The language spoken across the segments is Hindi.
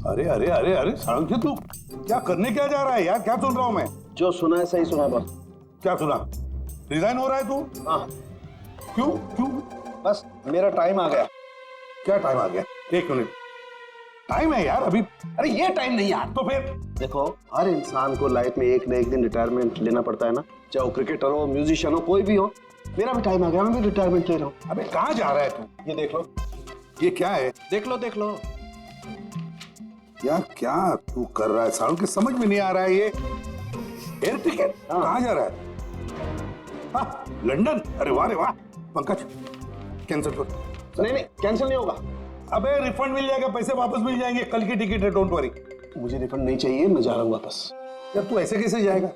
अरे अरे अरे अरे साळुंखे, तू क्या करने क्या जा रहा है यार? क्या सुन रहा हूँ मैं? जो सुना है सही सुना बस। क्या सुना? रिजाइन हो रहा है तू? हाँ, क्यों क्यों? बस मेरा टाइम आ गया। क्या टाइम आ गया? एक मिनट, टाइम है यार अभी। अरे ये टाइम नहीं यार। तो फिर देखो, हर इंसान को लाइफ में एक न एक दिन रिटायरमेंट लेना पड़ता है ना, चाहे वो क्रिकेटर हो, म्यूजिशियन हो, कोई भी हो। मेरा भी टाइम आ गया, मैं भी रिटायरमेंट ले रहा हूँ। अबे कहाँ जा रहा है तू? ये देख लो, ये क्या है? देख लो, देख लो। यार क्या तू कर रहा है साळुंखे? समझ में नहीं आ रहा है ये। एयर टिकट कहाँ जा रहा है? हाँ, लंदन। अरे वाह रे वाह। पंकज कैंसिल कर। नहीं नहीं, कैंसिल नहीं होगा। अबे रिफंड मिल जाएगा, पैसे वापस मिल जाएंगे, कल की टिकट है, डोंट वरी। मुझे रिफंड नहीं चाहिए, मैं जा रहा हूँ वापस। यार तू ऐसे कैसे जाएगा?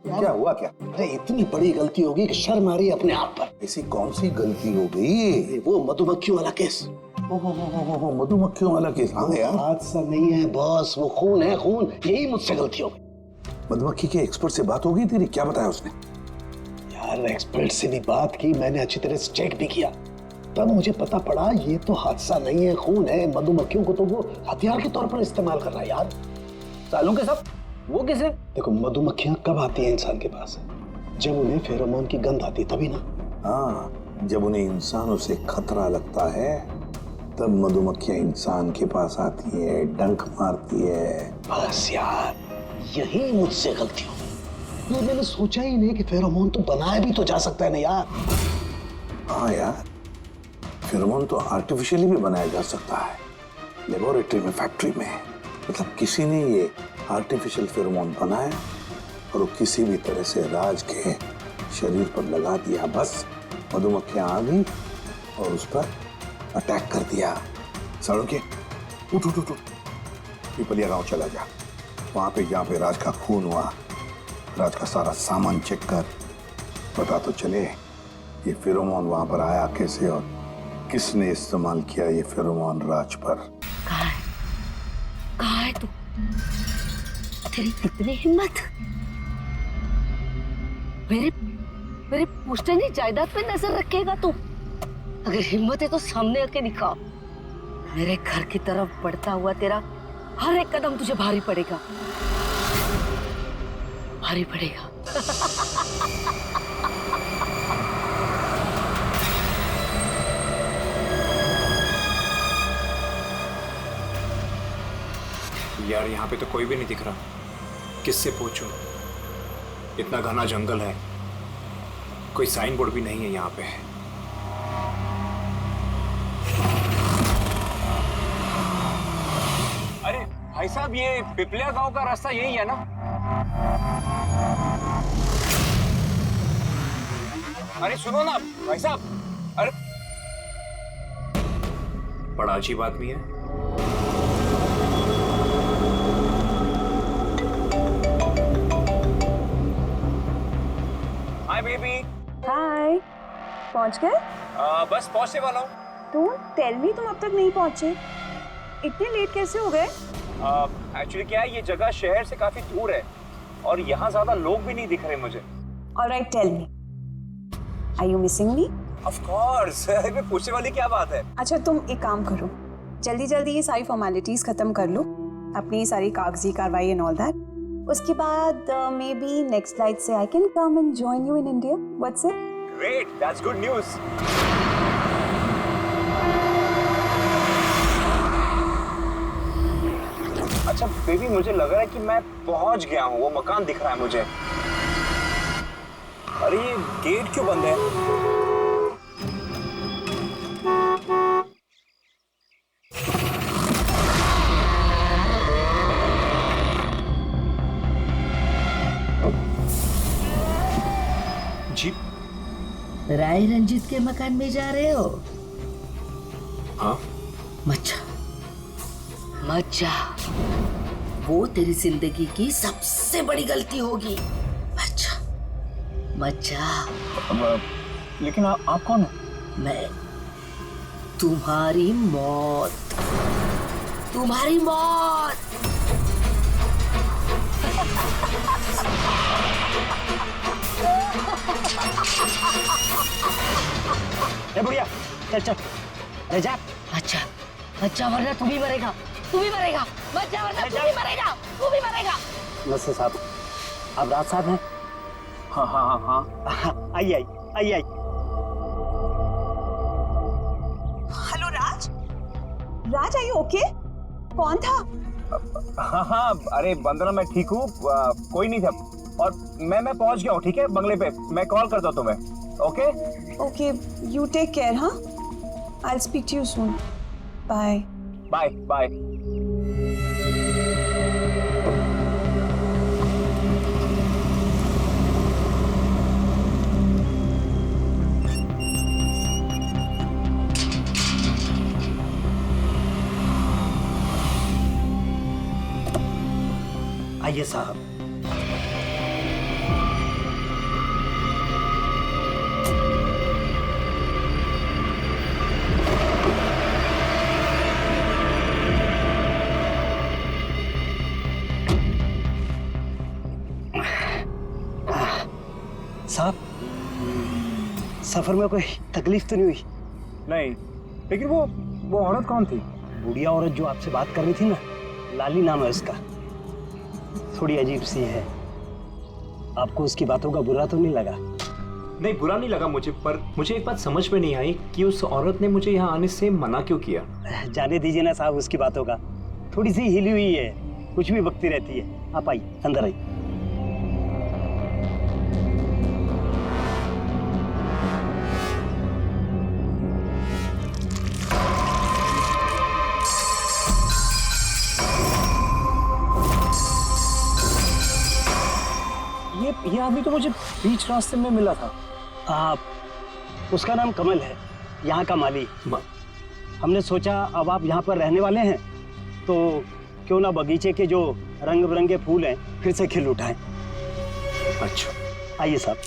क्या हुआ क्या? अरे इतनी बड़ी गलती होगी कि शर्म आ रही है अपने आप पर। ऐसी कौन सी गलती हो गई? वो मधुमक्खियों वाला केस। ओहो, मधुमक्खियों वाला केस। हाँ यार, हादसा नहीं है बॉस, वो खून है खून। यही मुझसे गलती हो गई। मधुमक्खी के एक्सपर्ट से बात हो गई तेरी? क्या बताया उसने? यार एक्सपर्ट से भी बात की, मैंने अच्छी तरह से चेक भी किया, तब मुझे पता पड़ा ये तो हादसा नहीं है, खून है। मधुमक्खियों को तो वो हथियार के तौर पर इस्तेमाल कर रहा है यार। साळुंखे साहब, वो किसे? देखो, मधुमक्खियां कब आती हैं इंसान के पास? जब उन्हें फेरोमोन की गंध आती, तभी ना। हाँ, जब उन्हें इंसानों से खतरा लगता है तब मधुमक्खियां इंसान के पास आती है, डंक मारती है। बस यार, यही मुझसे गलती हो गई। ये मैंने सोचा ही नहीं कि फेरोमोन तो बनाया भी तो जा सकता है ना यार। हाँ यार, फेरोमोन तो आर्टिफिशियली भी बनाया जा सकता है, लेबोरेटरी में, फैक्ट्री में। मतलब किसी ने ये आर्टिफिशियल फेरोमोन बनाया और वो किसी भी तरह से राज के शरीर पर लगा दिया। बस मधुमक्खियां आ गई और उस पर अटैक कर दिया। साळुंखे, उठ उठ उठ, पिपलिया गांव चला जा। वहां पे जहाँ पे राज का खून हुआ, राज का सारा सामान चेक कर, पता तो चले ये फेरोमोन वहां पर आया कैसे और किसने इस्तेमाल किया ये फेरोमोन राज पर। कहाँ है तू? तेरी कितनी हिम्मत! मेरे पुश्तैनी जायदाद पे नजर रखेगा तू? अगर हिम्मत है तो सामने आके दिखा। मेरे घर की तरफ बढ़ता हुआ तेरा हर एक कदम तुझे भारी पड़ेगा, भारी पड़ेगा। यार यहाँ पे तो कोई भी नहीं दिख रहा, किससे पूछूं? इतना घना जंगल है, कोई साइन बोर्ड भी नहीं है यहाँ पे। अरे भाई साहब, ये पिपलिया गांव का रास्ता यही है ना? अरे सुनो ना भाई साहब, अरे बड़ा अजीब आदमी है। Hi baby. हाय, पहुंच गए? बस पहुंचने वाला हूँ। डोंट टेल मी तुम अब तक नहीं पहुंचे। इतने लेट कैसे हो गए? एक्चुअली क्या है, ये जगह शहर से काफी दूर है और यहाँ ज्यादा लोग भी नहीं दिख रहे मुझे। Alright, tell me, are you missing me? Of course, इसमें पूछने वाली क्या बात है? अच्छा, तुम एक काम करो, जल्दी जल्दी ये सारी फॉर्मेलिटीज खत्म कर लो, अपनी सारी कागजी कार्रवाई एंड ऑल दैट। उसके बाद मे बी नेक्स्ट फ्लाइट से I can come and join you in India. What's it? Great, that's good news. अच्छा बेबी, मुझे लग रहा है कि मैं पहुंच गया हूँ, वो मकान दिख रहा है मुझे। अरे ये गेट क्यों बंद है? जी राय रंजित के मकान में जा रहे हो? हाँ। मत जा, वो तेरी जिंदगी की सबसे बड़ी गलती होगी। मत जा। लेकिन आप कौन हो? मैं तुम्हारी मौत। ए बुढ़िया, चल चल, ले जा। अच्छा वरना तू भी मरेगा। मत जा वरना तू भी मरेगा, तू भी मरेगा। नमस्ते साहब, आप राज साहब हैं? हाँ हाँ हाँ हाँ। आइए आइए। Hello Raj, Raj are you okay? कौन था? हाँ हाँ, अरे वंदना मैं ठीक हूँ, कोई नहीं था। और मैं पहुंच गया हूँ, ठीक है, बंगले पे। मैं कॉल करता हूँ तुम्हें। Okay okay, you take care. हाँ, I will speak to you soon. Bye bye bye. आइए साहब। साहब, सफर में कोई तकलीफ तो नहीं हुई? नहीं, लेकिन वो औरत कौन थी? बुढ़िया औरत जो आपसे बात कर रही थी ना, लाली नाम है उसका। थोड़ी अजीब सी है। आपको उसकी बातों का बुरा तो नहीं लगा? नहीं, बुरा नहीं लगा मुझे, पर मुझे एक बात समझ में नहीं आई कि उस औरत ने मुझे यहाँ आने से मना क्यों किया। जाने दीजिए ना साहब उसकी बातों का। थोड़ी सी हिली हुई है, कुछ भी बकती रहती है। आप आइए, अंदर आइए। ये आदमी तो मुझे बीच रास्ते में मिला था। आप, उसका नाम कमल है, यहाँ का माली। हमने सोचा अब आप यहाँ पर रहने वाले हैं तो क्यों ना बगीचे के जो रंग बिरंगे फूल हैं फिर से खिल उठाएं। अच्छा, आइए साहब।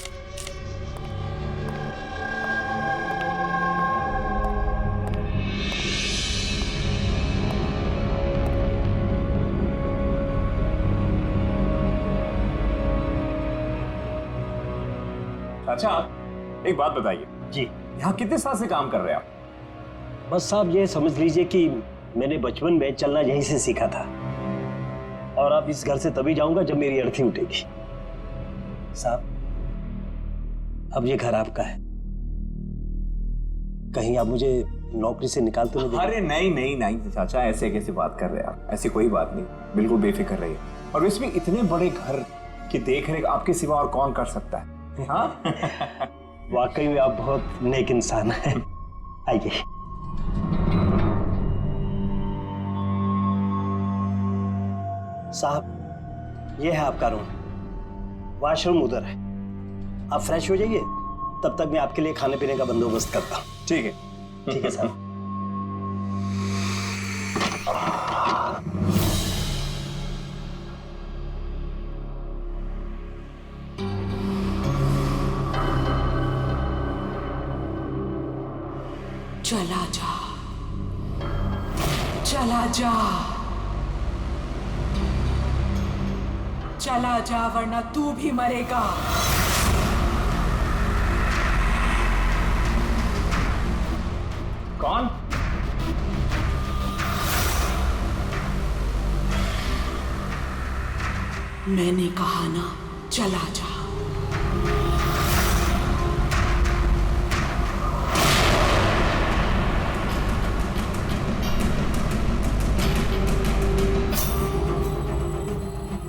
अच्छा, एक बात बताइए, जी यहाँ कितने साल से काम कर रहे हैं आप? बस साहब ये समझ लीजिए कि मैंने बचपन में चलना यहीं से सीखा था, और अब इस घर से तभी जाऊंगा जब मेरी अर्थी उठेगी। साहब, अब ये घर आपका है। कहीं आप मुझे नौकरी से निकाल तो नहीं देंगे? अरे नहीं नहीं नहीं चाचा, ऐसे कैसे बात कर रहे हैं आप? ऐसी कोई बात नहीं, बिल्कुल बेफिक्र रहिए। और वैसे भी इतने बड़े घर की देखरेख आपके सिवा और कौन कर सकता है? हाँ? वाकई में आप बहुत नेक इंसान हैं। आइए। साहब, ये है आपका रूम। वॉशरूम उधर है। आप फ्रेश हो जाइए, तब तक मैं आपके लिए खाने पीने का बंदोबस्त करता हूँ। ठीक है। ठीक है साहब। चला जा, चला जा, चला जा, वरना तू भी मरेगा। कौन? मैंने कहा ना, चला जा।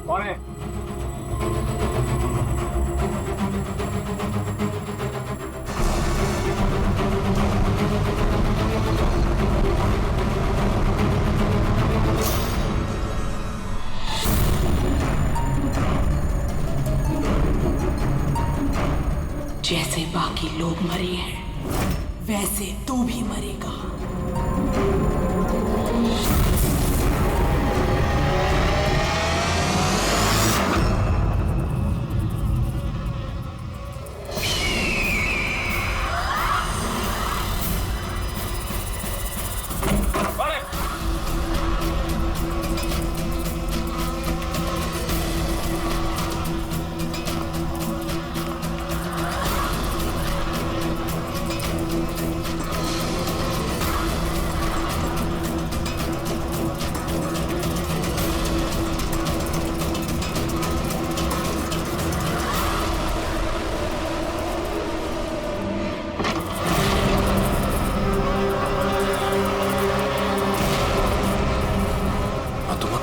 कौन है? जैसे बाकी लोग मरे हैं, वैसे तू भी मरेगा।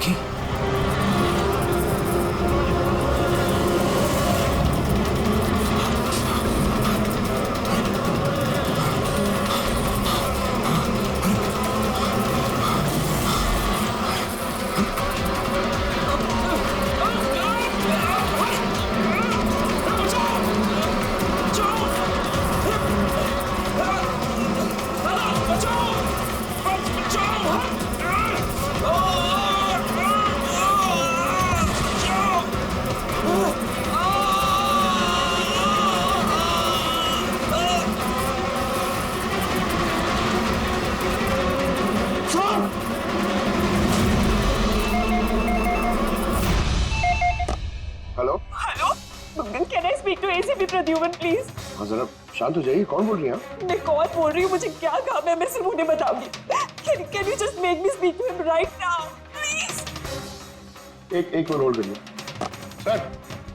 मधुमक्खी? Hello. Can I speak to ACP Pradyuman please? हाँ जरा शांत हो जाइए, कौन बोल रही हैं आप? मैं कौन बोल रही हूँ, मुझे क्या काम है, मैं सिर्फ उन्हें बताऊंगी। Can you just make me speak to him right now, please? एक मिनट होल्ड करिए। सर,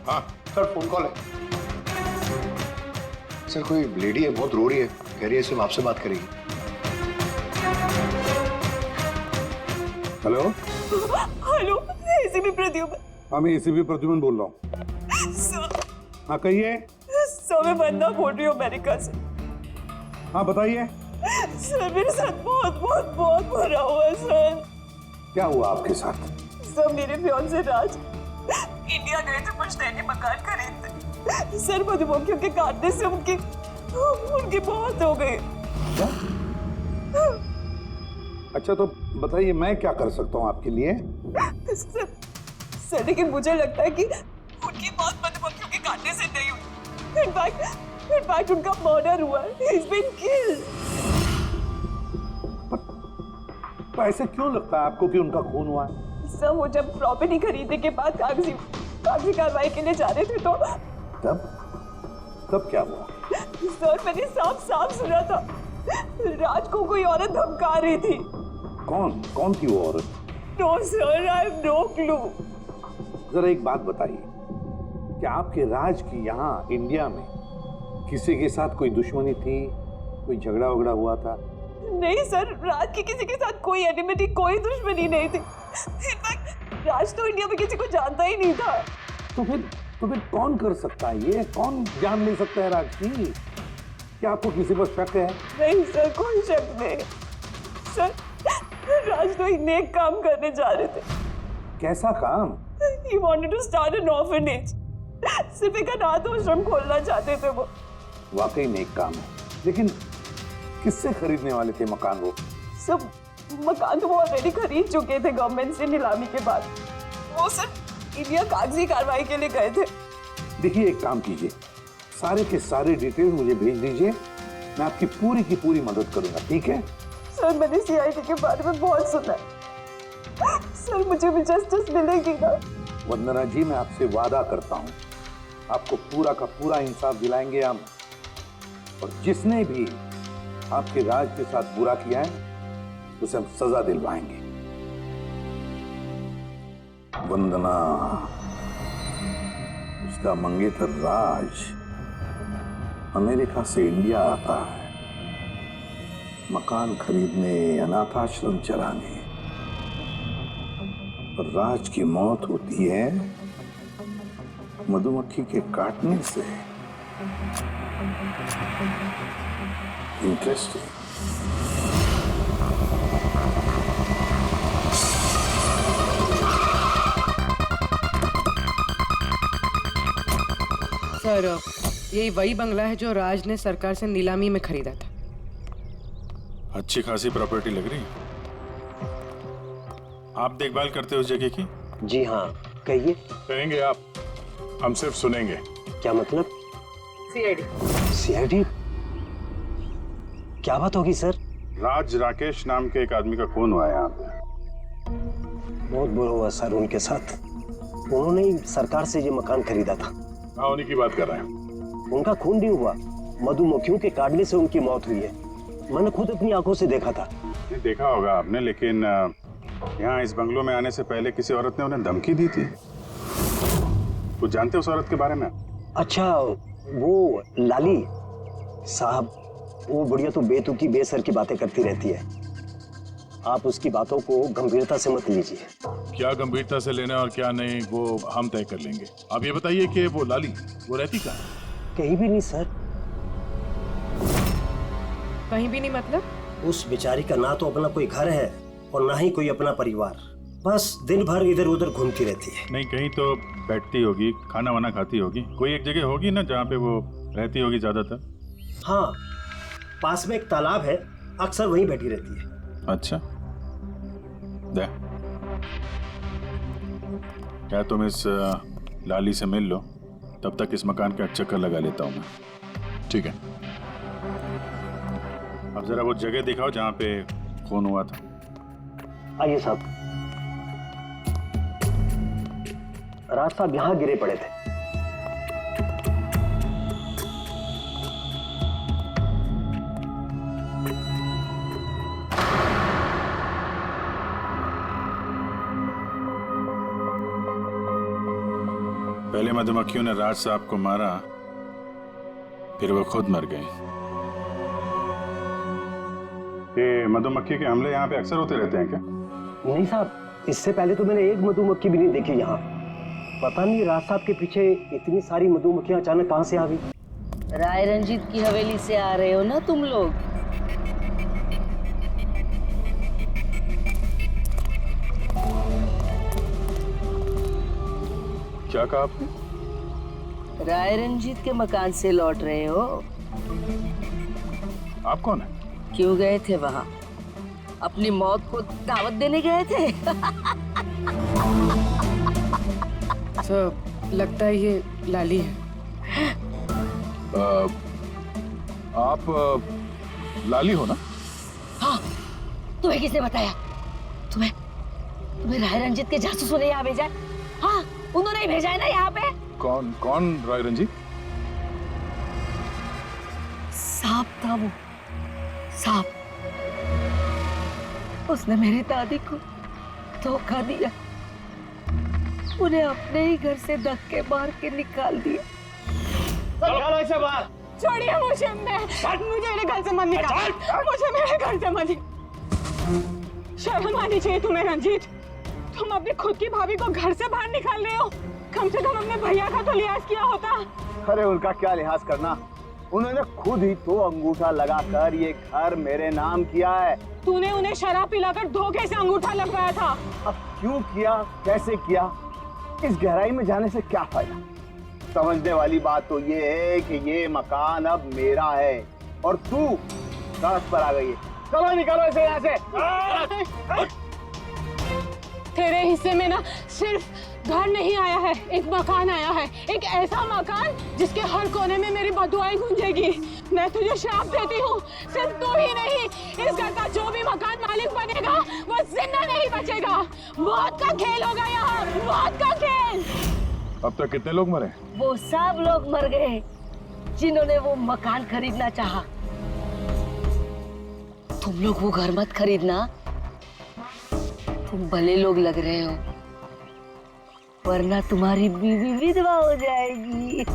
हाँ सर, फोन कॉल है। सर कोई लेडी है, बहुत रो रही है, कह रही है सिर्फ आपसे बात करेगी। Hello, hello ACP Pradyuman. हाँ मैं एसीपी प्रद्युमन बोल रहा हूँ। सर, हाँ कहिए। मैं वंदना बोल रही हूँ अमेरिका से। हाँ बताइए। सर मेरे साथ बहुत बहुत बहुत बुरा हुआ सर। क्या हुआ आपके साथ? सर मेरे फियांसे राज इंडिया गए थे पुश्तैनी मकान खरीदने। सर मधुमक्खियों के काटने से उनकी मौत हो गई। क्या? अच्छा तो बताइए मैं क्या कर सकता हूँ आपके लिए? सर लेकिन मुझे लगता है कि उनकी मौत मधुमक्खियों के काटने से नहीं हुई। इनफैक्ट उनका मर्डर हुआ है। He's been killed. तो ऐसे क्यों लगता है आपको कि उनका खून हुआ है? सर वो जब प्रॉपर्टी खरीदने के बाद कागजी कार्रवाई के लिए जा रहे थे तो तब क्या हुआ? सर मैंने साफ सुना था राज को कोई औरत धमका रही थी। कौन थी वो औरत? No sir, I have no clue. जरा एक बात बताइए, क्या आपके राज की यहाँ इंडिया में किसी के साथ कोई दुश्मनी थी, कोई झगड़ा वगड़ा हुआ था? नहीं सर, राज की किसी के साथ कोई एनिमिटी, कोई दुश्मनी नहीं थी। इनफैक्ट राज तो इंडिया में किसी को जानता ही नहीं था। तो फिर कौन कर सकता है ये? कौन जान ले सकता है राज की? क्या आपको किसी पर शक है? नहीं सर, कोई शक नहीं। सर राज तो एक नेक काम करने जा रहे थे। कैसा काम? He wanted to start an orphanage. सिर्फ एक अनाथ आश्रम खोलना चाहते थे वो। वाकई नेक काम है, लेकिन किससे खरीदने वाले थे मकान वो? सब मकान तो वो ऑलरेडी खरीद चुके थे गवर्नमेंट से नीलामी के बाद। वो सर इंडिया कागजी कार्रवाई के लिए गए थे। देखिए एक काम कीजिए, सारे के सारे डिटेल मुझे भेज दीजिए, मैं आपकी पूरी की पूरी मदद करूंगा, ठीक है? सर मैंने CID के बारे में बहुत सुना है। सर मुझे भी जस्टिस मिलेगी ना? वंदना जी, मैं आपसे वादा करता हूं आपको पूरा का पूरा इंसाफ दिलाएंगे हम, और जिसने भी आपके राज के साथ बुरा किया है उसे हम सजा दिलवाएंगे। वंदना, उसका मंगेतर राज अमेरिका से इंडिया आता है मकान खरीदने, अनाथाश्रम चलाने, और राज की मौत होती है मधुमक्खी के काटने से। इंटरेस्टिंग। सर यही वही बंगला है जो राज ने सरकार से नीलामी में खरीदा था। अच्छी खासी प्रॉपर्टी लग रही है। आप देखभाल करते हो उस जगह की? जी हाँ, कहिए। कहेंगे आप, हम सिर्फ सुनेंगे। क्या मतलब? CID? क्या बात होगी सर? राज राकेश नाम के एक आदमी का खून हुआ है यहाँ पे। बहुत बुरा हुआ सर उनके साथ। उन्होंने ही सरकार से ये मकान खरीदा था। हाँ, उन्हीं की बात कर रहे हैं। उनका खून नहीं हुआ, मधुमक्खियों के काटने से उनकी मौत हुई है। मैंने खुद अपनी आंखों से देखा था। देखा होगा आपने, लेकिन यहाँ इस बंगलों में आने से पहले किसी औरत ने उन्हें धमकी दी थी। कुछ जानते हो उस औरत के बारे में? अच्छा, वो लाली साहब, वो बुढ़िया तो बेतुकी बेसर की बातें करती रहती है। आप उसकी बातों को गंभीरता से मत लीजिए। क्या गंभीरता से लेना और क्या नहीं वो हम तय कर लेंगे। आप ये बताइए कि वो लाली वो रहती कहाँ है? कहीं भी नहीं सर। कहीं भी नहीं मतलब? उस बेचारी का ना तो अपना कोई घर है और ना ही कोई अपना परिवार, बस दिन भर इधर उधर घूमती रहती है। नहीं, कहीं तो बैठती होगी, खाना वाना खाती होगी, कोई एक जगह होगी ना जहाँ पे वो रहती होगी ज्यादातर। हाँ, पास में एक तालाब है, अक्सर वहीं बैठी रहती है। अच्छा, दे क्या तुम इस लाली से मिल लो, तब तक इस मकान का चक्कर लगा लेता हूँ मैं। ठीक है, अब जरा वो जगह दिखाओ जहाँ पे खून हुआ था। आइए साहब। राज साहब यहाँ गिरे पड़े थे। पहले मधुमक्खियों ने राज साहब को मारा, फिर वो खुद मर गए। ये मधुमक्खी के हमले यहाँ पे अक्सर होते रहते हैं क्या? नहीं साहब, इससे पहले तो मैंने एक मधुमक्खी भी नहीं देखी यहाँ। पता नहीं राज साहब के पीछे इतनी सारी मधुमक्खियाँ अचानक कहाँ से आ गई। राय रंजीत की हवेली से आ रहे हो ना तुम लोग? क्या कहा आपने? राय रंजीत के मकान से लौट रहे हो? आप कौन है? क्यों गए थे वहाँ? अपनी मौत को दावत देने गए थे? सर, लगता है ये लाली है। आप लाली हो ना? हाँ, तुम्हें किसने बताया? तुम्हें राय रंजीत के जासूसों ने यहाँ भेजा है? हाँ, उन्होंने ही भेजा है ना यहाँ पे। कौन राय रंजीत? सांप था वो, सांप। उसने मेरी दादी को धोखा दिया, उन्हें अपने ही घर से धक्के मार के निकाल दिया। निकालो इसे बाहर। छोड़िए मुझे, मुझे मेरे घर से मत निकाल, मुझे मेरे घर से मत निकाल। शर्म आनी चाहिए तुम्हें रंजीत, तुम अपनी खुद की भाभी को घर से बाहर निकाल रहे हो। कम से कम अपने भैया का तो लिहाज किया होता। अरे उनका क्या लिहाज करना, उन्होंने खुद ही तो अंगूठा लगाकर ये घर मेरे नाम किया है। तूने उन्हें शराब पिलाकर धोखे से अंगूठा लगवाया था। अब क्यों किया, कैसे किया, इस गहराई में जाने से क्या फायदा। समझने वाली बात तो ये है कि ये मकान अब मेरा है और तू सड़क पर आ गई है। चलो निकालो इसे यहाँ से। तेरे हिस्से में ना सिर्फ घर नहीं आया है, एक मकान आया है, एक ऐसा मकान जिसके हर कोने में मेरी बदुआएं गूंजेगी। मैं तुझे श्राप देती हूँ, सिर्फ तू ही नहीं, इस घर का जो भी मकान मालिक बनेगा वो जिंदा नहीं बचेगा। मौत का खेल होगा यहाँ, मौत का खेल। अब तक कितने लोग मरे? वो सब लोग मर गए जिन्होंने वो मकान खरीदना चाहा। तुम लोग वो घर मत खरीदना, तुम भले लोग लग रहे हो, वरना तुम्हारी बीवी विधवा हो जाएगी।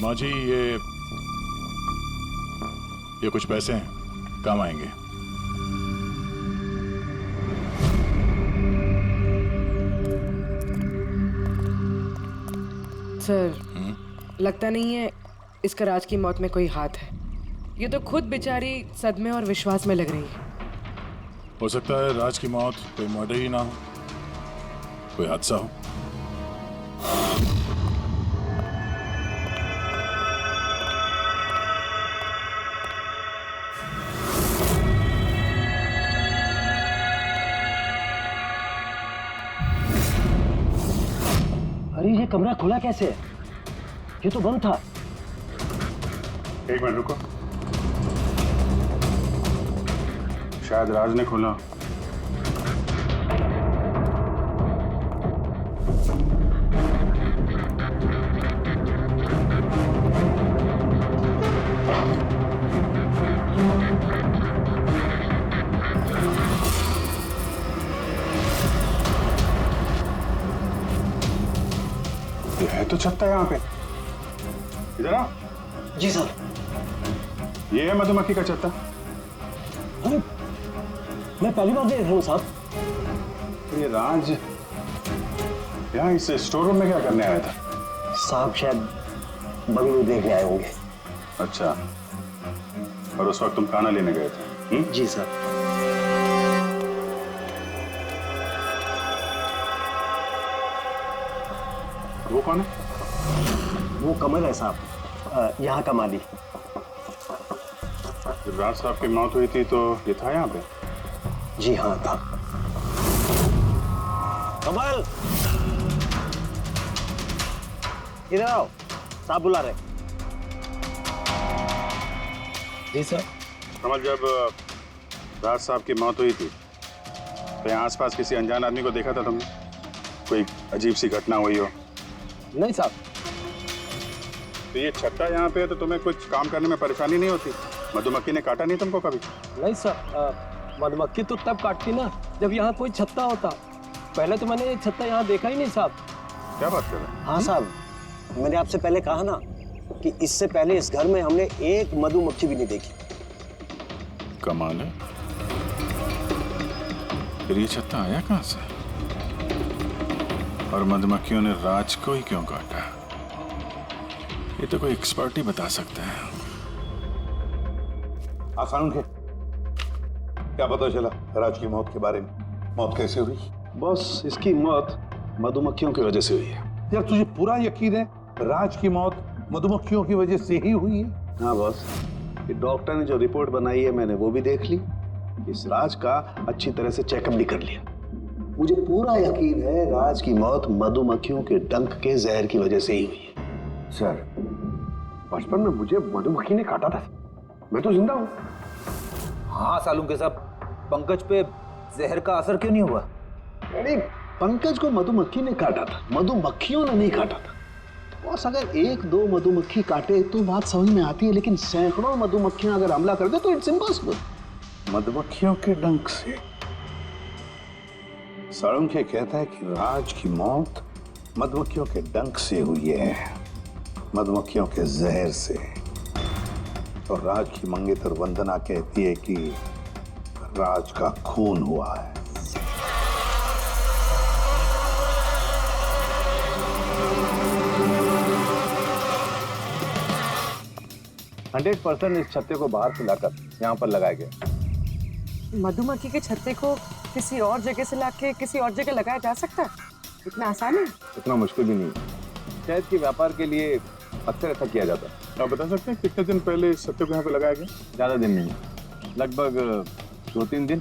माँ जी, ये कुछ पैसे हैं, काम आएंगे। सर, लगता नहीं है इसका राज की मौत में कोई हाथ है। ये तो खुद बेचारी सदमे और विश्वास में लग रही है। हो सकता है राज की मौत कोई मर्डर ही ना हो, कोई हादसा हो। अरे ये कमरा खुला कैसे है? ये तो बंद था। एक मिनट रुको, शायद राज ने खोला। ये है तो छत्ता यहाँ पे। इधर आ। जी सर। ये है मधुमक्खी का छत्ता? अरे मैं पहली बार देख रहा हूँ साहब। तो ये राज यहाँ इस स्टोर रूम में क्या करने आया था? साहब शायद बंगलू देखने आए होंगे। अच्छा, और उस वक्त तुम खाना लेने गए थे? जी सर। वो कौन है? वो कमल है साहब, यहाँ का माली। जब राज साहब की मौत हुई थी तो ये था यहाँ पे? जी हाँ था। कमल इधर आओ, साहब बुला रहे। जी सर। कमल, जब राज साहब की मौत हुई थी तो यहाँ आसपास किसी अनजान आदमी को देखा था तुमने? कोई अजीब सी घटना हुई हो? नहीं साहब। तो ये छत्ता यहाँ पे है तो तुम्हें कुछ काम करने में परेशानी नहीं होती? मधुमक्खी ने काटा नहीं तुमको कभी? नहीं सर, मधुमक्खी तो तब काटती ना जब यहाँ कोई छत्ता होता। पहले तो मैंने छत्ता यहाँ देखा ही नहीं साहब। क्या बात कर रहे हैं? हाँ साहब, मैंने आपसे पहले कहा ना कि इससे पहले इस घर में हमने एक मधुमक्खी भी नहीं देखी। कमाल है। फिर ये छत्ता आया कहाँ से? और मधुमक्खियों ने राज को ही क्यों काटा? ये तो कोई एक्सपर्ट ही बता सकता है। आसान के क्या पता चला राज की मौत के बारे में? मौत कैसे हुई? बस इसकी मौत मधुमक्खियों की वजह से हुई है। यार तुझे पूरा यकीन है राज की मौत मधुमक्खियों की वजह से ही हुई है? हाँ बॉस, ये डॉक्टर ने जो रिपोर्ट बनाई है मैंने वो भी देख ली। इस राज का अच्छी तरह से चेकअप भी कर लिया। मुझे पूरा यकीन है राज की मौत मधुमक्खियों के डंक के जहर की वजह से ही हुई है। सर, बचपन में मुझे मधुमक्खी ने काटा था, मैं तो जिंदा हूं। हाँ सालूम के साहब, पंकज पे जहर का असर क्यों नहीं हुआ? अरे पंकज को मधुमक्खी ने काटा था, मधुमक्खियों ने नहीं काटा था। बॉस, अगर एक दो मधुमक्खी काटे तो बात समझ में आती है, लेकिन सैकड़ों मधुमक्खियां अगर हमला कर दे तो इट्स इम्पॉसिबल। मधुमक्खियों के डंक से? साळुंखे कहता है कि राज की मौत मधुमक्खियों के डंक से हुई है, मधुमक्खियों के जहर से। और राज की मंगेतर वंदना कहती है कि राज का खून हुआ है। 100% इस छत्ते को बाहर से लाकर यहाँ पर लगाया गया। मधुमक्खी के छत्ते को किसी और जगह से लाके किसी और जगह लगाया जा सकता है? इतना आसान है? इतना मुश्किल भी नहीं। शहद के व्यापार के लिए अक्सर ऐसा किया जाता है। आप बता सकते हैं कितने दिन पहले इस छत्ते को यहाँ पे लगाया गया? ज्यादा दिन नहीं, लगभग 2-3 दिन।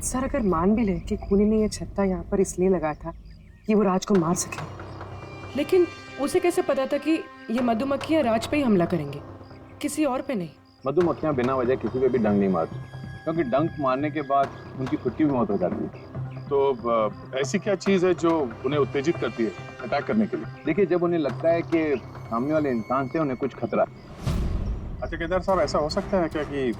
सर, अगर मान भी ले कि खूनी ने ये छत्ता यहाँ पर इसलिए लगाया था कि वो राज को मार सके, लेकिन उसे कैसे पता था कि ये मधुमक्खियाँ राज पे ही हमला करेंगी, किसी और पे नहीं? मधुमक्खियाँ बिना वजह किसी पे भी डंक नहीं मारती, क्योंकि डंक मारने के बाद उनकी खुद की भी मौत हो जाती है। तो ऐसी क्या चीज है जो उन्हें उत्तेजित करती है अटैक करने के लिए? देखिए, जब उन्हें लगता है कि सामने वाले इंसान से उन्हें कुछ खतरा। अच्छा केदार साहब, ऐसा हो सकता है क्या कि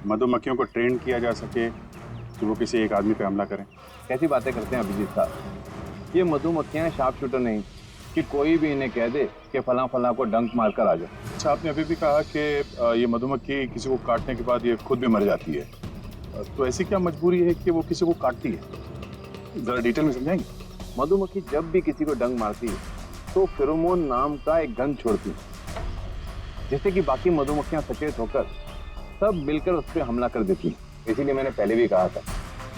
मधुमक्खियों को ट्रेन किया जा सके कि वो किसी एक आदमी पे हमला करें? कैसी बातें करते हैं अभिजीत साहब, ये मधुमक्खियाँ शार्प शूटर नहीं कि कोई भी इन्हें कह दे कि फला फला को डंक मारकर आ जाए। अच्छा, आपने अभी भी कहा कि ये मधुमक्खी किसी को काटने के बाद ये खुद भी मर जाती है, तो ऐसी क्या मजबूरी है कि वो किसी को काटती है? जरा डिटेल में समझाएंगे? मधुमक्खी जब भी किसी को डंक मारती है तो फेरोमोन नाम का एक गंध छोड़ती है, जिससे कि बाकी मधुमक्खियां सचेत होकर सब मिलकर उस पर हमला कर देती है। इसीलिए मैंने पहले भी कहा था,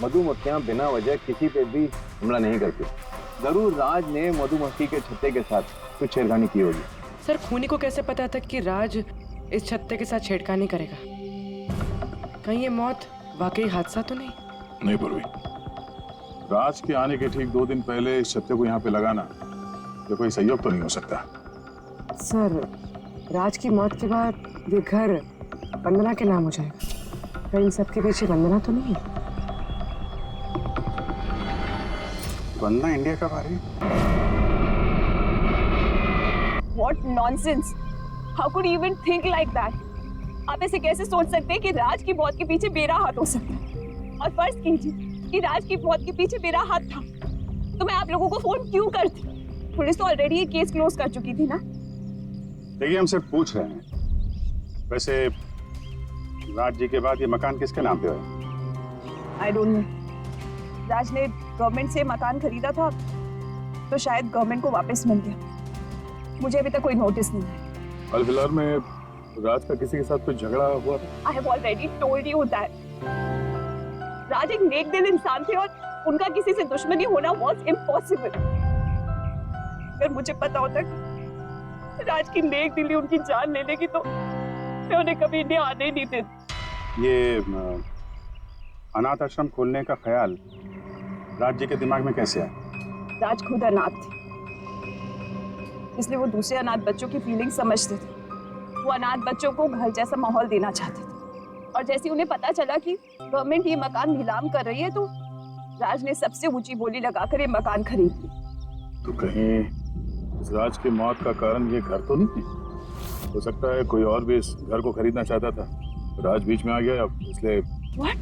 मधुमक्खियां बिना वजह किसी पे भी हमला नहीं करती। जरूर राज ने मधुमक्खी के छत्ते के साथ कुछ छेड़खानी की होगी। सर, खूनी को कैसे पता था कि राज इस छत्ते के साथ छेड़खानी करेगा? कहीं ये मौत वाकई हादसा तो नहीं? नहीं पूर्वी, राज के आने के ठीक 2 दिन पहले इस छत्ते को यहाँ पे लगाना ये कोई संयोग तो नहीं हो सकता। सर, राज की मौत के बाद ये घर वंदना के नाम हो जाएगा, कहीं सबके पीछे वंदना तो नहीं है? वंदना इंडिया कब आ रही? What nonsense! How could you even think like that? आप ऐसे कैसे सोच सकते हैं कि राज की मौत के पीछे मेरा हाथ हो सकता है? और फर्ज कीजिए कि राज की मौत के पीछे मेरा हाथ था, तो मैं आप लोगों को फोन क्यों करती? पुलिस तो ऑलरेडी ये केस क्लोज कर चुकी थी ना। देखिए, हम सिर्फ पूछ रहे हैं। वैसे राज जी के बाद ये मकान किसके नाम पे है? I don't know. राज ने गवर्नमेंट से मकान खरीदा था तो शायद गवर्नमेंट को वापस मिल गया। मुझे अभी तक कोई नोटिस नहीं है। हाल फिलहाल में राज का किसी के साथ कोई झगड़ा हुआ था? I have already told you that Raj एक नेक दिल इंसान थे और उनका किसी से दुश्मनी होना वाज इम्पॉसिबल। अगर मुझे पता होता कि राज की नेक दिली उनकी जान ले लेगी तो मैं उन्हें कभी इंडिया आने ही नहीं देती। ये अनाथ आश्रम खोलने का ख्याल राज जी के दिमाग में कैसे आया? राज खुद अनाथ थे, इसलिए वो दूसरे अनाथ बच्चों की फीलिंग समझते थे। वो अनाथ बच्चों को घर जैसा माहौल देना चाहते थे और जैसे उन्हें पता चला कि गवर्नमेंट ये मकान नीलाम कर रही है तो राज ने सबसे ऊंची बोली लगाकर ये मकान खरीद ली। तो कहीं इस राज की मौत का कारण ये घर तो नहीं थी? हो सकता है कोई और भी इस घर को खरीदना चाहता था, राज बीच में आ गया इसलिए। What?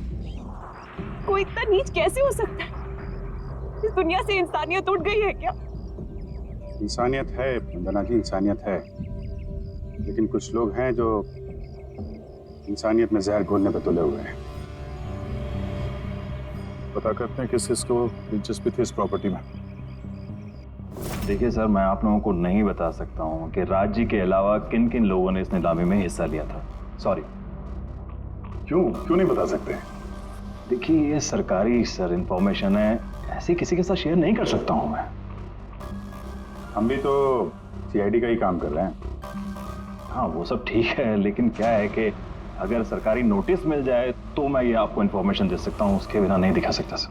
कोई इतना नीच कैसे हो सकता है? इस दुनिया से इंसानियत उठ गई है क्या? इंसानियत है वंदना जी, इंसानियत है, लेकिन कुछ लोग हैं जो इंसानियत में जहर घोलने पे तुले हुए हैं। पता करते हैं किस किसको दिलचस्पी थी इस प्रॉपर्टी में। देखिए सर, मैं आप लोगों को नहीं बता सकता हूँ कि राज जी के अलावा किन किन लोगों ने इस नीलामी में हिस्सा लिया था। सॉरी। क्यों नहीं बता सकते? देखिए ये सरकारी सर इंफॉर्मेशन है, ऐसी किसी के साथ शेयर नहीं कर सकता हूँ मैं। हम भी तो सीआईडी का ही काम कर रहे हैं। हाँ वो सब ठीक है, लेकिन क्या है कि अगर सरकारी नोटिस मिल जाए तो मैं ये आपको इंफॉर्मेशन दे सकता हूँ, उसके बिना नहीं दिखा सकता सर।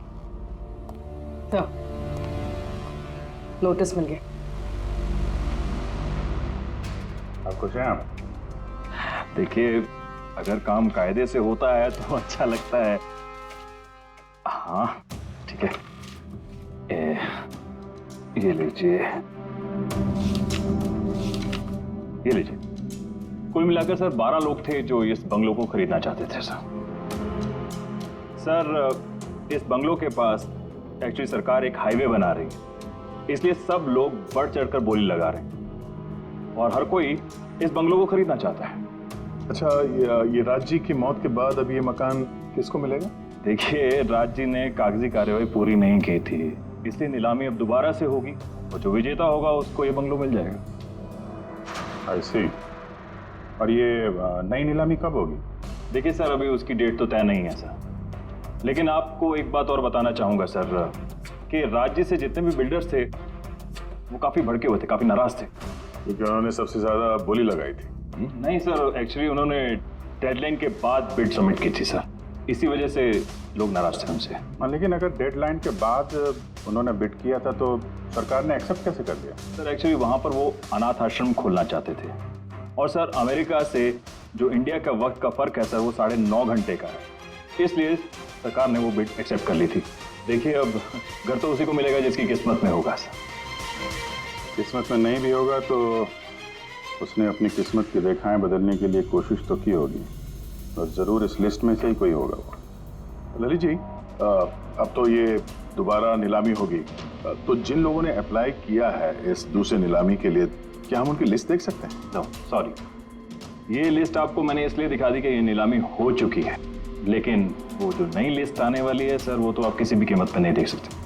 तो नोटिस मिल गया। आप खुश हैं? आप देखिए अगर काम कायदे से होता है तो अच्छा लगता है। हाँ ठीक है, ये लीजिए, ये लीजिए। कुल मिलाकर सर 12 लोग थे जो इस बंगलो को खरीदना चाहते थे सर। सर इस बंगलो के पास एक्चुअली सरकार एक हाईवे बना रही है, इसलिए सब लोग बढ़ चढ़कर बोली लगा रहे हैं और हर कोई इस बंगलो को खरीदना चाहता है। अच्छा, ये राज जी की मौत के बाद अब ये मकान किसको मिलेगा? देखिए राज जी ने कागजी कार्यवाही पूरी नहीं की थी, इसलिए नीलामी अब दोबारा से होगी और जो विजेता होगा उसको ये बंगलो मिल जाएगा। आई सी। और ये नई नीलामी कब होगी? देखिए सर अभी उसकी डेट तो तय नहीं है सर, लेकिन आपको एक बात और बताना चाहूंगा सर कि राज जी से जितने भी बिल्डर्स थे वो काफी भड़के हुए थे, काफी नाराज थे, क्योंकि उन्होंने सबसे ज्यादा बोली लगाई थी। नहीं सर, एक्चुअली उन्होंने डेडलाइन के बाद बिड सबमिट की थी सर, इसी वजह से लोग नाराज थे उनसे। लेकिन अगर डेडलाइन के बाद उन्होंने बिड किया था तो सरकार ने एक्सेप्ट कैसे कर दिया? सर एक्चुअली वहां पर वो अनाथ आश्रम खोलना चाहते थे और सर अमेरिका से जो इंडिया का वक्त का फर्क है सर वो 9.5 घंटे का है, इसलिए सरकार ने वो बिड एक्सेप्ट कर ली थी। देखिए अब घर तो उसी को मिलेगा जिसकी किस्मत में होगा सर। किस्मत में नहीं भी होगा तो उसने अपनी किस्मत की रेखाएं बदलने के लिए कोशिश तो की होगी और जरूर इस लिस्ट में से ही कोई होगा। ललित जी, अब तो ये दोबारा नीलामी होगी, तो जिन लोगों ने अप्लाई किया है इस दूसरे नीलामी के लिए, क्या हम उनकी लिस्ट देख सकते हैं? नो सॉरी, ये लिस्ट आपको मैंने इसलिए दिखा दी कि ये नीलामी हो चुकी है, लेकिन वो जो नई लिस्ट आने वाली है सर वो तो आप किसी भी कीमत पर नहीं देख सकते।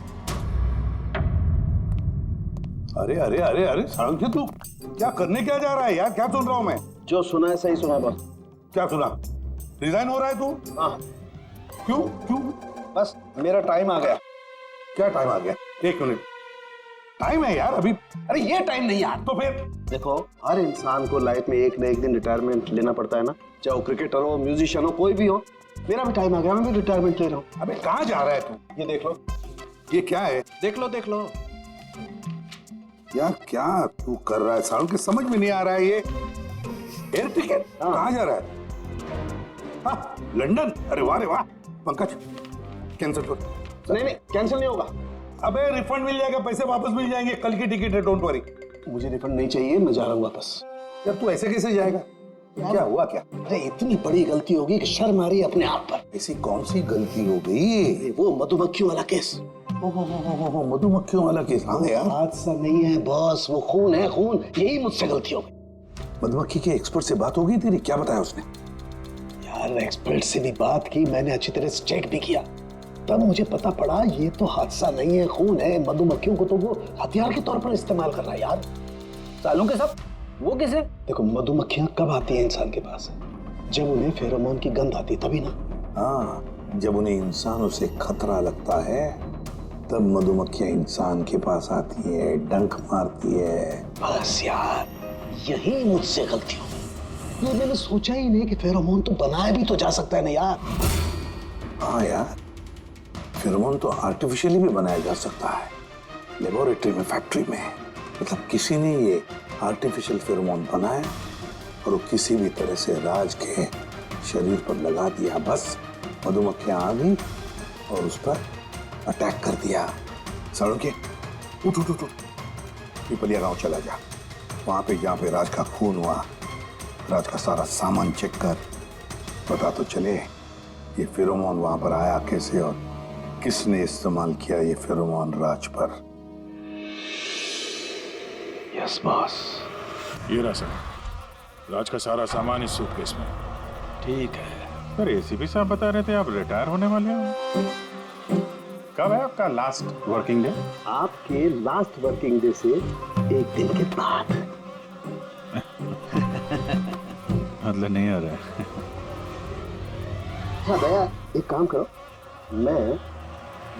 अरे अरे अरे अरे सारंगी, तू क्या करने क्या जा रहा है यार? क्या सुन रहा हूँ मैं? जो सुना है सही सुना बस। क्या सुना? रिजाइन हो रहा है तू? हाँ। क्यों क्यों? बस मेरा टाइम आ गया। क्या टाइम आ गया? 1 मिनट टाइम है यार अभी। अरे ये टाइम नहीं यार। तो फिर देखो, हर इंसान को लाइफ में एक न एक दिन रिटायरमेंट लेना पड़ता है ना, चाहे वो क्रिकेटर हो, म्यूजिशियन हो, कोई भी हो। मेरा भी टाइम आ गया, मैं भी रिटायरमेंट ले रहा हूँ। अबे कहाँ जा रहा है तू? ये देख लो। ये क्या है? देख लो देख लो। यार क्या तू कर रहा है सारुण? के समझ में नहीं आ रहा है ये एयर टिकट कहाँ जा रहा है? हाँ, लंदन। अरे वाह रे वाह। पंकज कैंसिल कर। नहीं कैंसिल नहीं होगा। अबे रिफंड मिल जाएगा, पैसे वापस मिल जाएंगे, कल की टिकट है, डोंट वरी। मुझे रिफंड नहीं चाहिए, मैं जा रहा हूँ वापस। यार तू ऐसे कैसे जाएगा? क्या हुआ क्या? अरे इतनी बड़ी गलती होगी कि शर्म आ रही है अपने आप पर। ऐसी कौन सी गलती हो गई? वो मधुमक्खियों वाला केस। मधुमक्खियों वाला केस? हाँ यार, हादसा नहीं है बॉस, वो खून है खून। यही मुझसे गलती हो गई। मधुमक्खी के एक्सपर्ट से बात हो गई तेरी? क्या बताया उसने? यार एक्सपर्ट से भी बात की, मैंने अच्छी तरह से चेक भी किया, तब मुझे पता पड़ा ये तो हादसा नहीं है, खून है। मधुमक्खियों को तो वो हथियार के तौर पर इस्तेमाल कर रहा है यार। सालों के सब वो किसे? देखो मधुमक्खियां कब आती हैं इंसान के पास? जब उन्हें फेरोमोन की गंध आती तभी ना। हाँ, जब उन्हें इंसानों से खतरा लगता है तब मधुमक्खियां इंसान के पास आती है, डंक मारती है। बस यार यही मुझसे गलती हो गई, ये मैंने सोचा ही नहीं कि फेरोमोन तो बनाया भी तो जा सकता है ना यार। हाँ यार, फेरोमोन तो आर्टिफिशियली भी बनाया जा सकता है, लेबोरेटरी में, फैक्ट्री में। मतलब किसी ने ये आर्टिफिशियल फेरोमोन बनाया और वो किसी भी तरह से राज के शरीर पर लगा दिया, बस मधुमक्खियां आ गई और उस पर अटैक कर दिया। सालुंके, उठ उठ उठ उठ, पिपलिया गांव चला जा। वहां पे जहाँ पे राज का खून हुआ, राज का सारा सामान चेक कर, पता तो चले ये फेरोमोन वहां पर आया कैसे और किसने इस्तेमाल किया ये फेरोमोन राज पर। Yes boss. ये रहा सर, राज का सारा सामान इस सूटकेस में। ठीक है सर, एसीपी साहब बता रहे थे आप रिटायर होने वाले हो। कब है आपका लास्ट वर्किंग डे? आपके लास्ट वर्किंग डे से एक दिन के बाद। मतलब नहीं आ रहा है। हाँ भैया, एक काम करो, मैं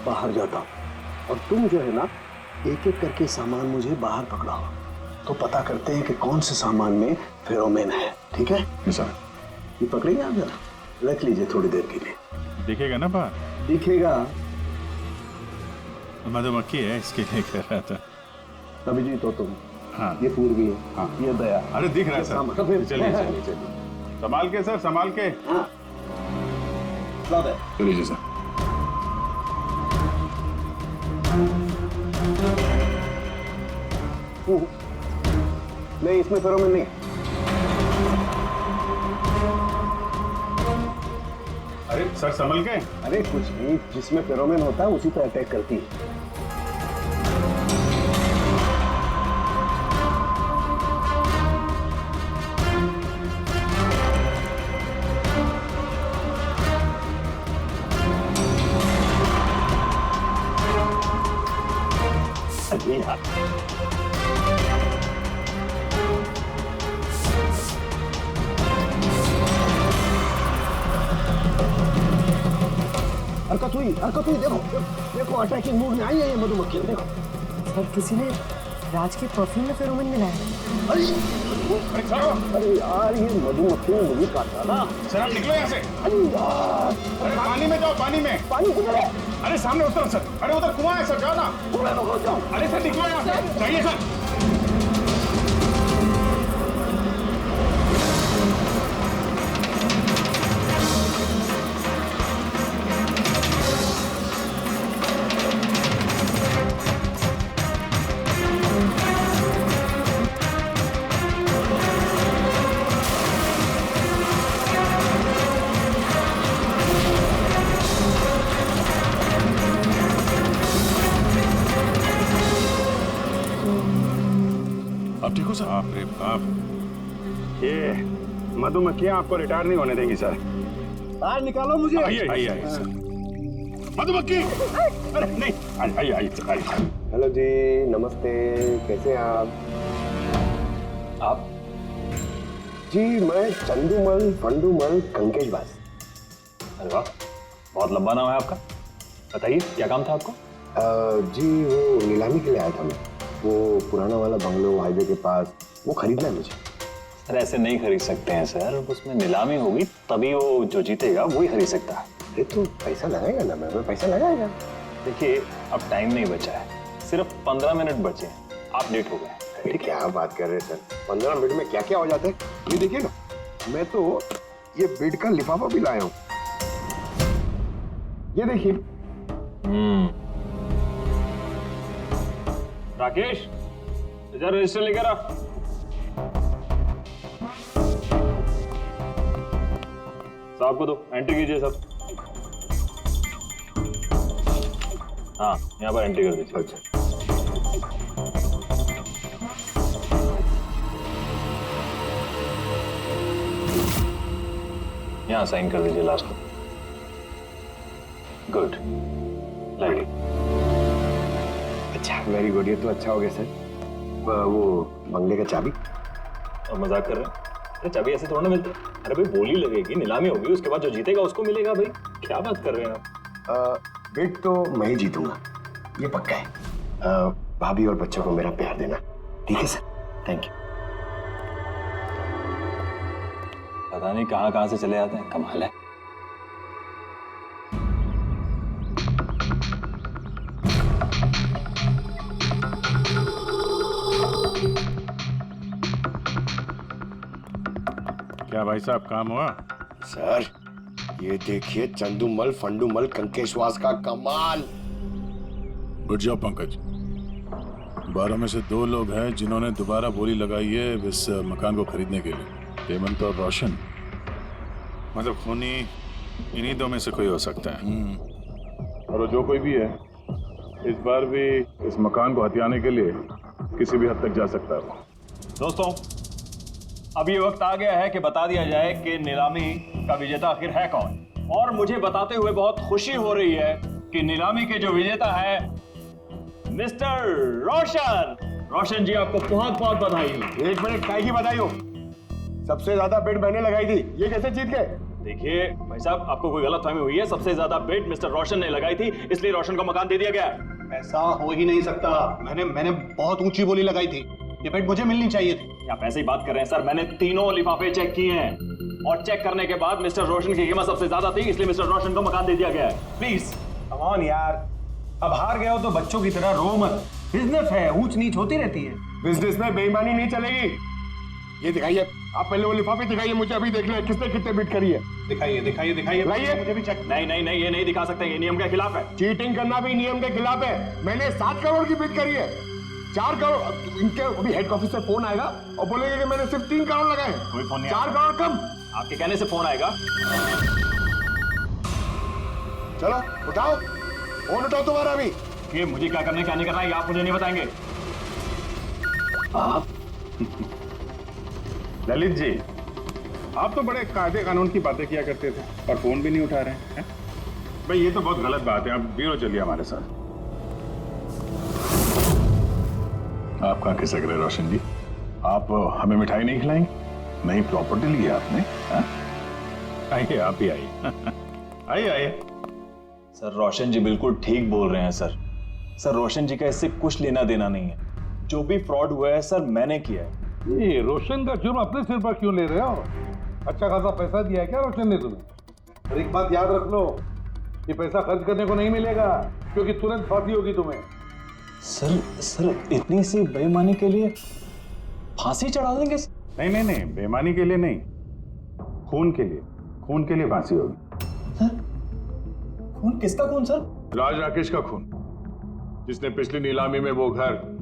बाहर जाता हूँ और तुम जो है ना एक एक करके सामान मुझे बाहर पकड़ाओ, तो पता करते हैं कि कौन से सामान में फेरोमोन है। ठीक है सर? ये पकड़ेंगे आप, जरा रख लीजिए थोड़ी देर के लिए। दिखेगा ना बाहर? दिखेगा। मधुमक्खी है इसके लिए कह रहा था। अभिजीत हो तुम? हाँ। ये पूर्वी है। हाँ। ये दया। अरे दिख रहा है सर। चलिए चलिए चलिए चलिए, संभाल के सर, संभाल के। हाँ। चलिए सर। नहीं, इसमें फेरोमोन नहीं। अरे सर संभल के। अरे कुछ नहीं, जिसमें फेरोमोन होता है उसी पर अटैक करती है। अरे यार, हरकत हुई, देखो देखो, अटैकिंग मूड में आई है ये मधुमक्खी, देखो। सर किसी ने राज के परफ्यूम में फेरोमोन मिलाया है। अरे यार, ये मधुमक्खी ने मुझे काटा ना। सर आप निकलो यहाँ से। अरे यार, अरे पानी में जाओ, पानी में। पानी किधर है? अरे सामने उतर सर। अरे उधर कुआं है सर, जाओ ना। कुआं में जाओ। अरे सर निकलो यहाँ से, जाइए सर। आप ठीक हो सर? बाप रे बाप, ये मधुमक्खियां आपको रिटायर नहीं होने देंगी सर। बाहर निकालो मुझे। आइए आइए आइए सर। मधुमक्खी, अरे नहीं, आइए आइए आइए। हेलो जी, नमस्ते, कैसे हैं आप? जी मैं चंदूमल फंडूमल कंकेशबाज। अरे वाह, बहुत लंबा नाम है आपका। बताइए क्या काम था आपको? जी वो नीलामी के लिए आया था मैं, वो पुराना वाला बंगलो हाईवे के पास, वो खरीदना है मुझे। सर ऐसे नहीं खरीद सकते हैं सर, उसमें नीलामी होगी तभी वो जो जीतेगा वही खरीद सकता है। अरे तो पैसा लगाएगा ना, मैं पैसा लगाएगा। देखिए अब टाइम नहीं बचा है, सिर्फ 15 मिनट बचे हैं, आप लेट हो गए। ठीक, क्या बात कर रहे हैं सर, 15 मिनट में क्या क्या हो जाता है। ये देखिए ना, मैं तो ये बेड का लिफाफा भी लाया हूँ, ये देखिए। राकेश, इधर रजिस्टर लेकर आ। साहब को दो, एंट्री कीजिए सब। हाँ यहाँ पर एंट्री कर दीजिए। अच्छा, यहाँ साइन कर दीजिए लास्ट में। Good, like. अच्छा, वेरी गुड। ये तो अच्छा हो गया सर। वो बंगले का चाबी? और मजाक कर रहे हैं? अरे चाबी ऐसे थोड़ा ना मिलती। अरे भाई बोली लगेगी, नीलामी होगी, उसके बाद जो जीतेगा उसको मिलेगा। भाई क्या बात कर रहे हैं आप? बिड तो मैं ही जीतूंगा, ये पक्का है। भाभी और बच्चों को मेरा प्यार देना, ठीक है सर? Thank you. पता नहीं कहाँ से चले आते हैं, कमाल है। क्या भाई साहब काम हुआ? सर ये देखिए, चंदूमल फंडूमल कंकेशवास का कमाल। उठ जाओ पंकज। 12 में से 2 लोग हैं जिन्होंने दोबारा बोली लगाई है इस मकान को खरीदने के लिए, हेमंत और रोशन। मतलब खूनी इन्हीं 2 में से कोई हो सकता है। और वो जो कोई भी है, इस बार भी इस मकान को हथियाने के लिए किसी भी हद तक जा सकता है। दोस्तों, अब ये वक्त आ गया है कि बता दिया जाए कि नीलामी का विजेता आखिर है कौन। और मुझे बताते हुए बहुत खुशी हो रही है कि नीलामी के जो विजेता है मिस्टर रोशन। रोशन जी, आपको बहुत बहुत बधाई। 1 मिनट, काय की बधाई हो? सबसे ज्यादा बिड मैंने लगाई थी, ये कैसे जीत गए? देखिए भाई साहब, आपको कोई गलतफहमी हुई है। सबसे ज्यादा बिड मिस्टर रोशन ने लगाई थी, इसलिए रोशन को मकान दे दिया गया। ऐसा हो ही नहीं सकता। मैंने बहुत ऊंची बोली लगाई थी, ये बिड मुझे मिलनी चाहिए थी। आप ऐसे ही बात कर रहे हैं सर। मैंने तीनों लिफाफे चेक किए हैं और चेक करने के बाद मिस्टर रोशन की कीमत सबसे ज्यादा थी, इसलिए मिस्टर रोशन को मकान दे दिया गया है। प्लीज कम ऑन यार, अब हार गए हो तो बच्चों की तरह रो मत। बिजनेस है, ऊंच नीच होती रहती है। बिजनेस में बेईमानी नहीं चलेगी। ये दिखाइए, आप पहले वो लिफाफे दिखाइए, मुझे अभी देखना है किसने कितने बिड करी है। दिखाइए दिखाइए दिखाइए, लाइए। मुझे भी चेक। नहीं, ये नहीं दिखा सकते, ये नियम के खिलाफ है। चीटिंग करना भी नियम के खिलाफ है। मैंने 7 करोड़ की बिड करी है। 4 करोड़। इनके अभी हेड ऑफिस से फोन आएगा और बोलेंगे कि मैंने सिर्फ 3 करोड़ लगाए। कोई फोन नहीं। 4 करोड़ कम। आपके कहने से फोन आएगा। चलो उठाओ, फोन उठाओ तुम्हारा अभी। ये मुझे क्या करना है क्या नहीं करना है, आप मुझे नहीं बताएंगे। आप ललित जी, आप तो बड़े कायदे कानून की बातें किया करते थे और फोन भी नहीं उठा रहे हैं। भाई ये तो बहुत गलत बात है। आप ब्यूरो चलिए हमारे साथ। आप कहाँ खिसक रहे रोशन जी? आप हमें मिठाई नहीं खिलाएंगे? नई प्रॉपर्टी ली है आपने? आइए, आप ही आइए। आइए। सर रोशन जी बिल्कुल ठीक बोल रहे हैं सर। सर रोशन जी का इससे कुछ लेना देना नहीं है। जो भी फ्रॉड हुआ है सर मैंने किया है। ये रोशन का जुर्म अपने सिर पर क्यों ले रहे हो? अच्छा खासा पैसा दिया है क्या रोशन ने तुम्हें? और एक बात याद रख लो, ये पैसा खर्च करने को नहीं मिलेगा, क्योंकि तुरंत फांसी होगी तुम्हें। सर इतनी सी बेईमानी के लिए फांसी चढ़ा देंगे? नहीं, बेईमानी के लिए नहीं, खून के लिए फांसी होगी। सर खून? किसका खून सर? राज राकेश का खून, जिसने पिछली नीलामी में वो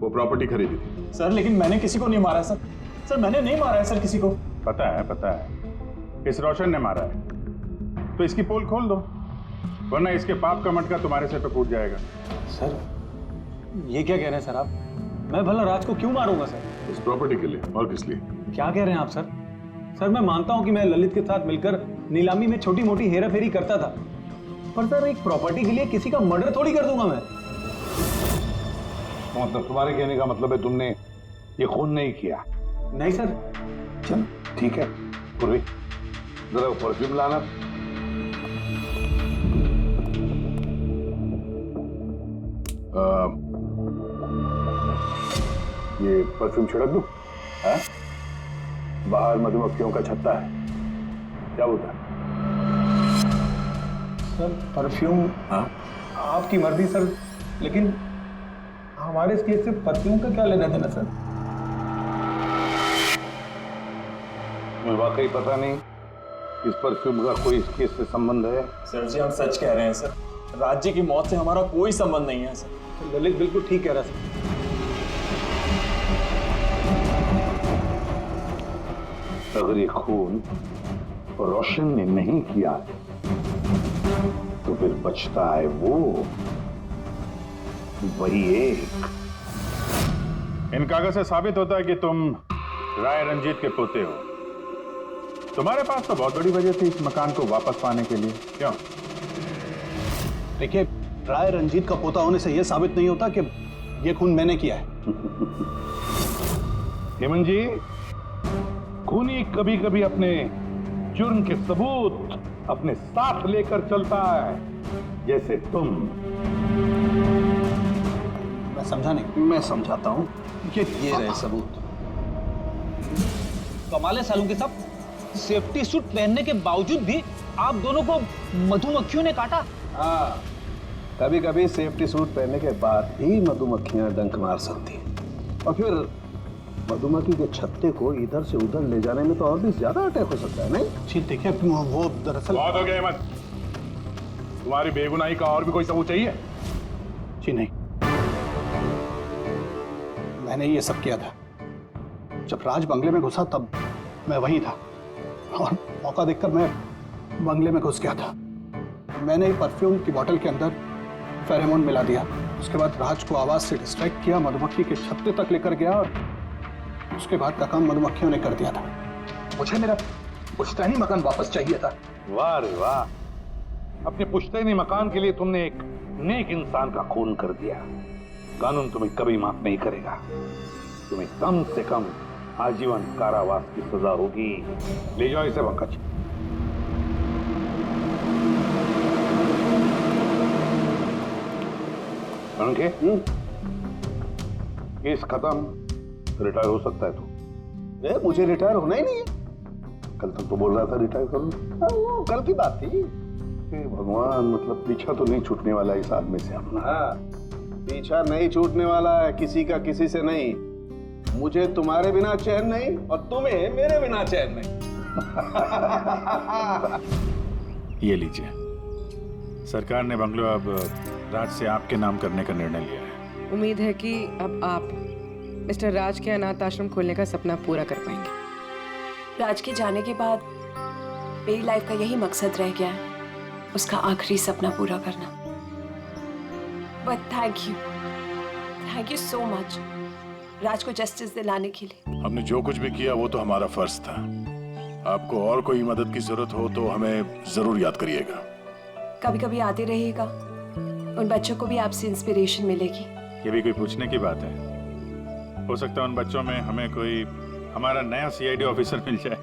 प्रॉपर्टी खरीदी थी। सर लेकिन मैंने किसी को नहीं मारा सर। सर मैंने नहीं मारा है सर किसी को। पता है, इस रोशन ने मारा है। तो इसकी पोल खोल दो, वरना इसके पाप का मटका तुम्हारे सिर पे फूट जाएगा। सर ये क्या कह रहे हैं सर आप? मैं भला राज को क्यों मारूंगा सर? इस प्रॉपर्टी के लिए, और किस लिए? क्या कह रहे हैं आप सर? सर मैं मानता हूं कि मैं ललित के साथ मिलकर नीलामी में छोटी मोटी हेरा फेरी करता था, पर सर एक प्रॉपर्टी के लिए किसी का मर्डर थोड़ी कर दूंगा मैं। मतलब तुम्हारे कहने का मतलब है तुमने ये खून नहीं किया? नहीं सर। चल ठीक है, पूर्वी जरा परफ्यूम लाना। ये परफ्यूम छिड़क दूं? हाँ? बाहर मधुमक्खियों का छत्ता है, क्या बोलता है? Sir perfume? हाँ? आपकी मर्जी सर, लेकिन हमारे इस केस से परफ्यूम का क्या लेना देना सर? मुझे वाकई पता नहीं इस परफ्यूम का कोई इस केस से संबंध है। सर जी हम सच कह रहे हैं सर, राज्य की मौत से हमारा कोई संबंध नहीं है सर। ललित बिल्कुल ठीक कह रहा सर। अगर ये खून रोशन ने नहीं किया तो फिर बचता है वही एक। इन कागज से साबित होता है कि तुम राय रंजीत के पोते हो। तुम्हारे पास तो बहुत बड़ी वजह थी इस मकान को वापस पाने के लिए, क्यों? देखिए, राय रंजीत का पोता होने से यह साबित नहीं होता कि यह खून मैंने किया है। हेमंत जी, खूनी कभी कभी अपने जुर्म के सबूत अपने साथ लेकर चलता है, जैसे तुम। मैं समझा नहीं। मैं समझाता हूं। ये रहे सबूत। कमाल है सालू के साहब, सेफ्टी सूट पहनने के बावजूद भी आप दोनों को मधुमक्खियों ने काटा। हाँ, कभी कभी सेफ्टी सूट पहनने के बाद भी मधुमक्खियां डंक मार सकती हैं, और फिर मधुमक्खी के छत्ते को इधर से उधर ले जाने में तो और भी ज्यादा अटैक हो सकता है, नहीं? जी देखिए, वो दरअसल बहुत हो गया हेमंत, तुम्हारी बेगुनाही का और भी कोई सबूत चाहिए? जी नहीं, मैंने ये सब किया था। जब राज बंगले में घुसा तब मैं वहीं था, और मौका देखकर मैं बंगले में घुस गया था। मैंने परफ्यूम की बोतल के अंदर फेरोमोन मिला दिया। उसके बाद राज को आवाज से डिस्ट्रैक्ट किया, मधुमक्खी के छत्ते तक लेकर गया, और उसके बाद का काम मधुमक्खियों ने कर दिया था। मुझे मेरा पुश्तैनी मकान वापस चाहिए था। वाह रे वाह, अपने पुश्तैनी मकान के लिए तुमने एक नेक इंसान का खून कर दिया। कानून तुम्हें कभी माफ नहीं करेगा। तुम्हें कम से कम आजीवन कारावास की सजा होगी। ले जाओ इसे पंकज। पंखे, केस खत्म, रिटायर हो सकता है तू। मुझे रिटायर होना ही नहीं है। कल तक तो बोल रहा था रिटायर करूं। वो कल की बात थी। भगवान, मतलब पीछा तो नहीं छूटने वाला इस आदमी से अपना। हाँ, पीछा नहीं छूटने वाला है किसी का, किसी से नहीं। मुझे तुम्हारे बिना चैन नहीं, और तुम्हें मेरे बिना चैन नहीं। ये लीजिए, सरकार ने बंगलो अब राज से आपके नाम करने का निर्णय लिया है। उम्मीद है कि अब आप मिस्टर राज के अनाथ आश्रम खोलने का सपना पूरा कर पाएंगे। राज के जाने के बाद मेरी लाइफ का यही मकसद रह गया है, उसका आखिरी सपना पूरा करना। But thank you so much Raj को जस्टिस दिलाने के लिए। हमने जो कुछ भी किया वो तो हमारा फर्ज था। आपको और कोई मदद की जरूरत हो तो हमें जरूर याद करिएगा। कभी कभी आते रहिएगा, उन बच्चों को भी आपसे इंस्पिरेशन मिलेगी। ये भी कोई पूछने की बात है? हो सकता है उन बच्चों में हमें कोई हमारा नया सीआईडी ऑफिसर मिल जाए।